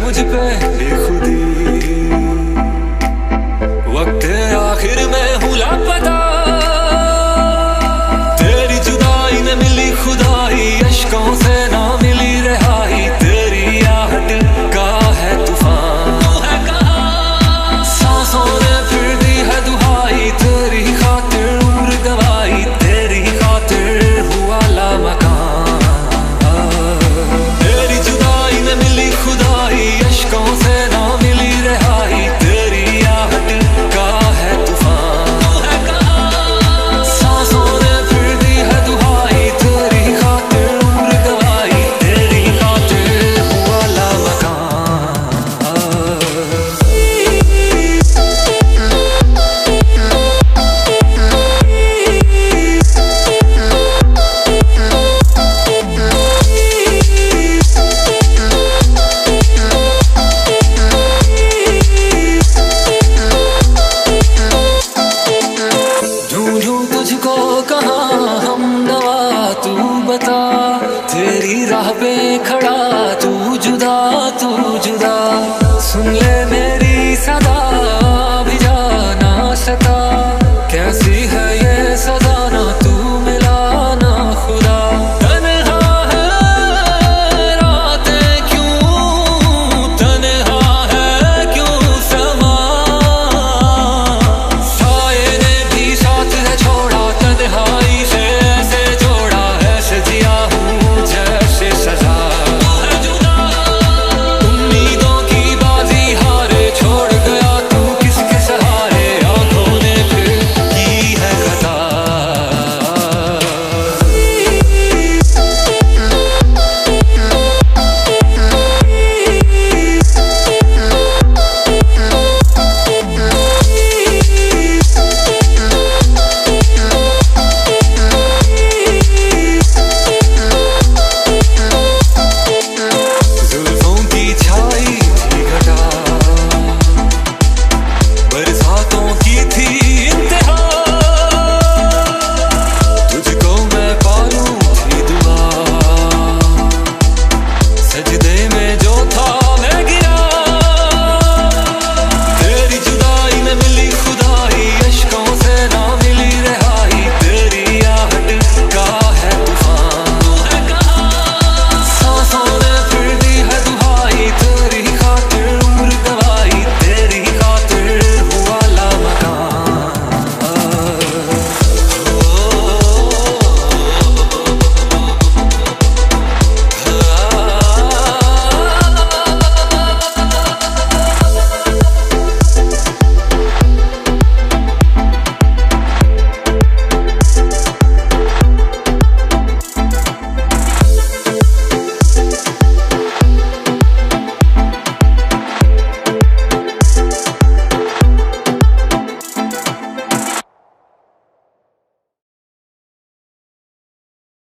मुझ पे बेखुदी। वक्त आखिर में हूँ लापता, तेरी जुदाई में मिली खुदाई, अश्कों से ना मिली रिहाई। तेरी आहट का है तूफान, सांसों ने फिर दी है दुहाई। तेरी खातिर उम्र गवाई, तेरी खातिर हुआ लामकान। तेरी जुदाई में मिली खुदाई, अश्कों से ना मिली रिहाई। तेरी आहट का है तूफान, सांसों ने फिर दी है दुहाई। तेरी खातिर उम्र गवाई, तेरी खातिर हुआ लामकान। ढूंढूं तुझको कहाँ हमदवा, तू बता। तेरी राह पे खड़ा तू जुदा, तू जुदा। सुन ले मेरे